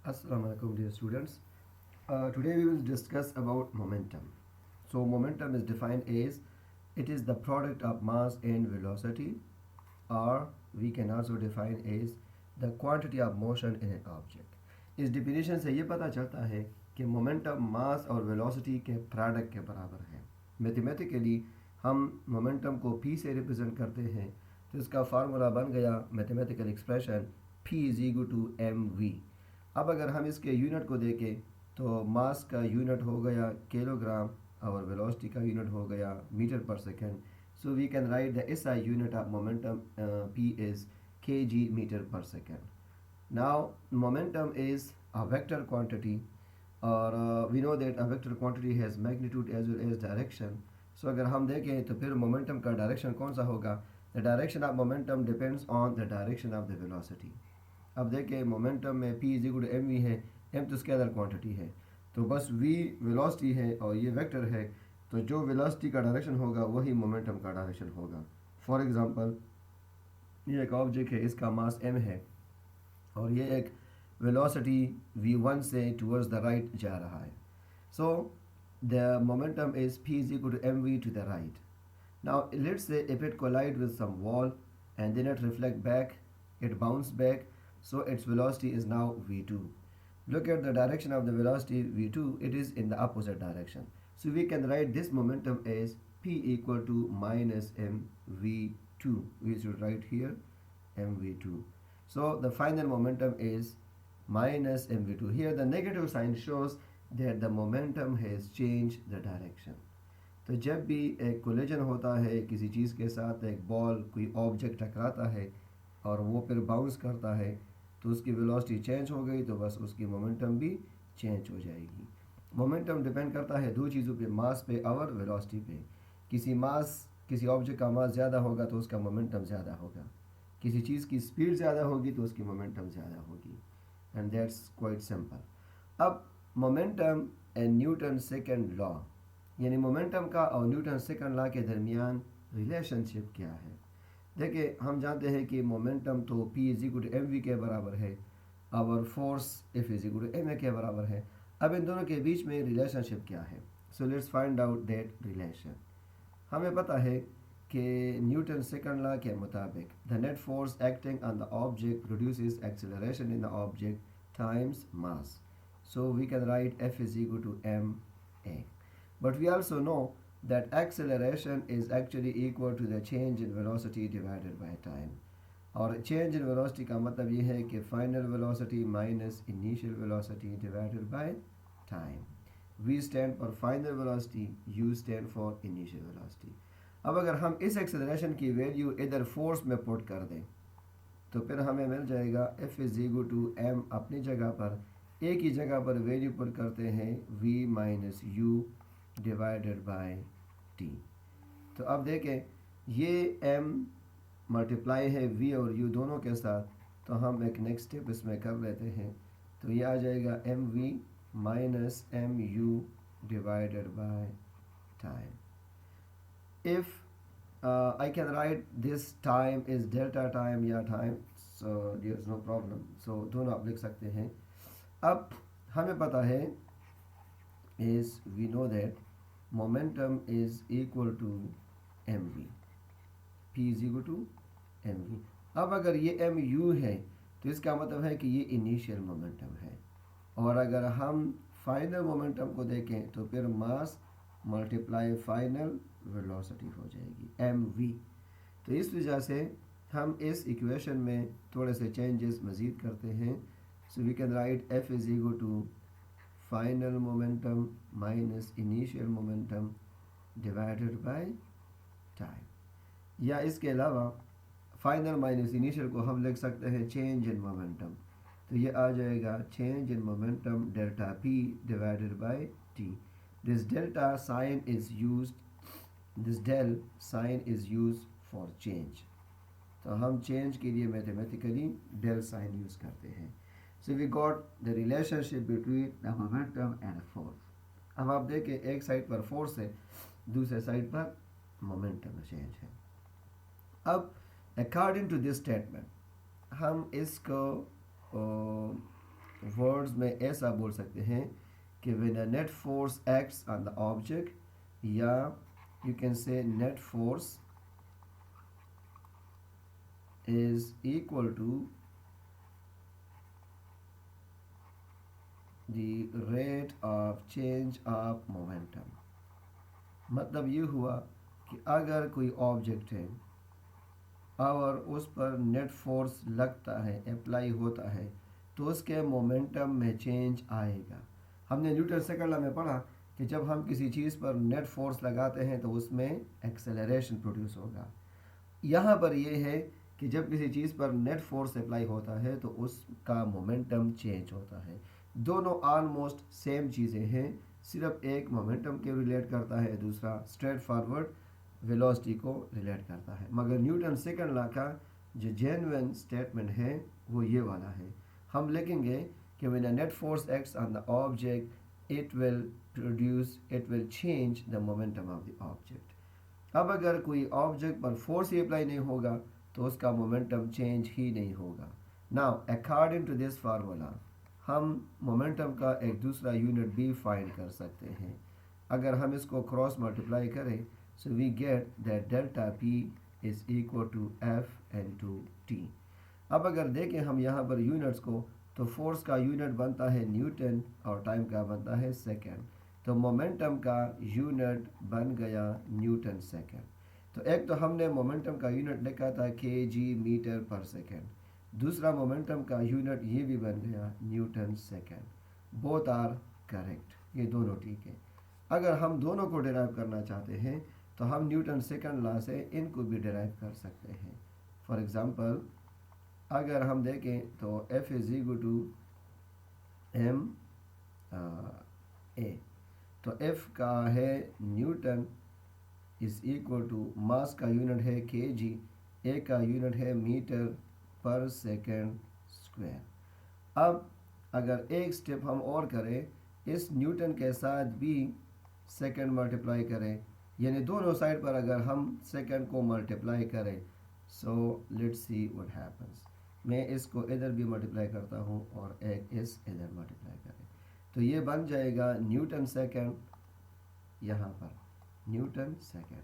Assalamu alaikum dear students. Today we will discuss about momentum. So momentum is defined as it is the product of mass and velocity, or we can also define as the quantity of motion in an object. इस definition से ये पता चलता है कि momentum mass और velocity के product के बराबर है. Mathematically हम momentum को p से represent करते हैं तो इसका फार्मूला बन गया mathematical expression p is equal to mv. अब अगर हम इसके यूनिट को देखें तो मास का यूनिट हो गया किलोग्राम और वेलोसिटी का यूनिट हो गया metre per second. So we can write the SI unit of momentum p is kg metre per second. Now momentum is a vector quantity और we know that a vector quantity has magnitude as well as direction. So अगर हम देखें तो फिर momentum का direction कौन सा होगा? The direction of momentum depends on the direction of the velocity. अब देखें मोमेंटम में p is equal to m v है. m तो स्केलर क्वांटिटी है तो बस v वेलोसिटी है और ये वेक्टर है तो जो वेलोसिटी का डायरेक्शन होगा वही मोमेंटम का डायरेक्शन होगा. फॉर एग्जांपल ये एक ऑब्जेक्ट है, इसका मास m है और ये एक वेलोसिटी v1 से टुवर्ड्स द राइट जा रहा है. So the momentum is p is equal to mv to the right. Now let's say if it collide with some wall and then it reflect back, it bounce back, so its velocity is now v2. Look at the direction of the velocity v2, it is in the opposite direction. So we can write this momentum as p equal to minus mv2. We should write here mv2. So the final momentum is minus mv2. Here the negative sign shows that the momentum has changed the direction. तो जब भी एक collision होता है किसी चीज़ के साथ, एक बॉल कोई ऑब्जेक्ट टकराता है और वो फिर बाउंस करता है तो उसकी वेलोसिटी चेंज हो गई तो बस उसकी मोमेंटम भी चेंज हो जाएगी. मोमेंटम डिपेंड करता है दो चीज़ों पे, मास पे और वेलोसिटी पे. किसी ऑब्जेक्ट का मास ज़्यादा होगा तो उसका मोमेंटम ज़्यादा होगा, किसी चीज़ की स्पीड ज़्यादा होगी तो उसकी मोमेंटम ज़्यादा होगी. And that's quite simple. अब momentum and Newton second law यानी मोमेंटम का और न्यूटन सेकंड लॉ के दरमियान रिलेशनशिप क्या है? देखिए हम जानते हैं कि मोमेंटम तो p is equal to mv के बराबर है और force F is equal to ma के बराबर है. अब इन दोनों के बीच में रिलेशनशिप क्या है? So let's find out that relation. हमें पता है कि न्यूटन सेकंड लॉ के मुताबिक the net force acting on the object produces acceleration in the object times mass. So we can write F is equal to ma. But we also know that acceleration is actually equal to the change in velocity divided by time. और change in velocity का मतलब ये है कि final velocity minus initial velocity divided by time. V stand for final velocity, U stand for initial velocity. अब अगर हम इस acceleration की वैल्यू इधर फोर्स में पुट कर दें तो फिर हमें मिल जाएगा F is equal to m. अपनी जगह पर एक ही जगह पर वैल्यू पुट करते हैं V minus you divided by T. तो अब देखें ये m मल्टीप्लाई है v और u दोनों के साथ, तो हम एक नेक्स्ट स्टेप इसमें कर लेते हैं. तो ये आ जाएगा mv minus mu divided by time. If I can write this time is delta time या time, so there is no problem. So दोनों आप लिख सकते हैं. अब हमें पता है is we know that momentum is equal to mv. p is equal to mv. अब अगर ये mu है तो इसका मतलब है कि ये इनिशियल मोमेंटम है और अगर हम फाइनल मोमेंटम को देखें तो फिर मास मल्टीप्लाई फाइनल वेलोसिटी हो जाएगी mv. तो इस वजह से हम इस इक्वेशन में थोड़े से चेंजेस मज़ीद करते हैं. So we can write F is equal to final momentum minus initial momentum divided by time. या इसके अलावा फाइनल माइनस इनिशियल को हम लिख सकते हैं चेंज इन मोमेंटम. तो ये आ जाएगा change in momentum delta p divided by t. This delta sign is used, this del sign is used for change. तो हम चेंज के लिए मैथमेटिकली डेल साइन यूज़ करते हैं. So we got the relationship between the momentum and force. अब आप देखें एक साइड पर फोर्स है, दूसरे साइड पर मोमेंटम चेंज है. अब अकॉर्डिंग टू दिस स्टेटमेंट हम इसको वर्ड्स में ऐसा बोल सकते हैं कि when a net force acts on the object, या you can say net force is equal to the rate of change of momentum। मतलब ये हुआ कि अगर कोई ऑब्जेक्ट है और उस पर नेट फोर्स लगता है, अप्लाई होता है, तो उसके मोमेंटम में चेंज आएगा। हमने न्यूटन सेकंड लॉ में पढ़ा कि जब हम किसी चीज़ पर नेट फोर्स लगाते हैं तो उसमें एक्सेलरेशन प्रोड्यूस होगा। यहाँ पर यह है कि जब किसी चीज़ पर नेट फोर्स अप्लाई होता है तो उसका मोमेंटम चेंज होता है। दोनों ऑलमोस्ट सेम चीज़ें हैं, सिर्फ एक मोमेंटम के रिलेट करता है, दूसरा स्ट्रेट फॉरवर्ड वेलोसिटी को रिलेट करता है। मगर न्यूटन सेकंड लॉ का जो जेन्युइन स्टेटमेंट है वो ये वाला है। हम लिखेंगे कि when a net force acts on the object it will change the momentum of the object. अब अगर कोई ऑब्जेक्ट पर फोर्स ही अप्लाई नहीं होगा तो उसका मोमेंटम चेंज ही नहीं होगा। Now according to this formula हम मोमेंटम का एक दूसरा यूनिट भी फाइंड कर सकते हैं। अगर हम इसको क्रॉस मल्टीप्लाई करें so we get that delta P is equal to F into T। अब अगर देखें हम यहाँ पर यूनिट्स को, तो फोर्स का यूनिट बनता है न्यूटन और टाइम का बनता है सेकेंड, तो मोमेंटम का यूनिट बन गया न्यूटन सेकेंड। तो एक तो हमने मोमेंटम का यूनिट लिखा था kg मीटर पर सेकेंड, दूसरा मोमेंटम का यूनिट ये भी बन गया newton second. Both are correct, ये दोनों ठीक है। अगर हम दोनों को डिराइव करना चाहते हैं तो हम न्यूटन सेकंड लॉ से इनको भी डिराइव कर सकते हैं। फॉर एग्जांपल अगर हम देखें तो F is equal to M A, तो F का है newton is equal to mass का यूनिट है kg, ए का यूनिट है मीटर पर सेकेंड स्क्वायर। अब अगर एक स्टेप हम और करें, इस न्यूटन के साथ भी सेकेंड मल्टीप्लाई करें, यानी दोनों साइड पर अगर हम सेकेंड को मल्टीप्लाई करें, so let's see what happens. मैं इसको इधर भी मल्टीप्लाई करता हूँ और एक इस इधर मल्टीप्लाई करें, तो ये बन जाएगा न्यूटन सेकेंड, यहाँ पर न्यूटन सेकेंड,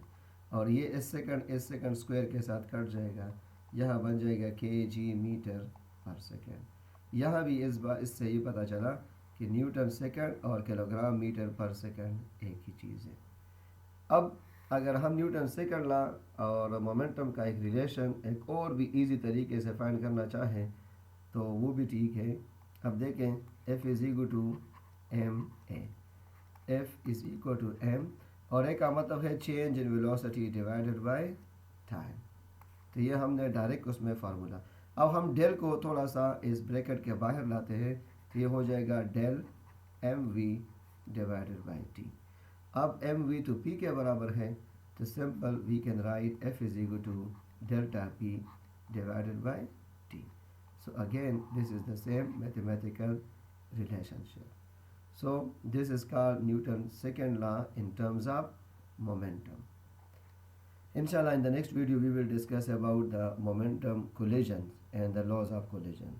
और ये इस सेकेंड स्क्वायर के साथ कट जाएगा, यहाँ बन जाएगा kg मीटर पर सेकेंड। यहाँ भी इस बार इससे ये पता चला कि न्यूटन सेकेंड और किलोग्राम मीटर पर सेकेंड एक ही चीज़ है। अब अगर हम न्यूटन सेकंड लॉ और मोमेंटम का एक रिलेशन एक और भी इजी तरीके से फाइंड करना चाहें तो वो भी ठीक है। अब देखें F is equal to M A, F is equal to M, और ए का मतलब है change in velocity divided by time. तो ये हमने डायरेक्ट उसमें फार्मूला। अब हम डेल को थोड़ा सा इस ब्रैकेट के बाहर लाते हैं, तो ये हो जाएगा del M V divided by T. अब एम वी तो पी के बराबर है, तो simple we can write F is equal to delta P divided by T. So again this is the same mathematical relationship. So this is called Newton's second law in terms of momentum. Inshallah, in the next video we will discuss about the momentum collisions and the laws of collision.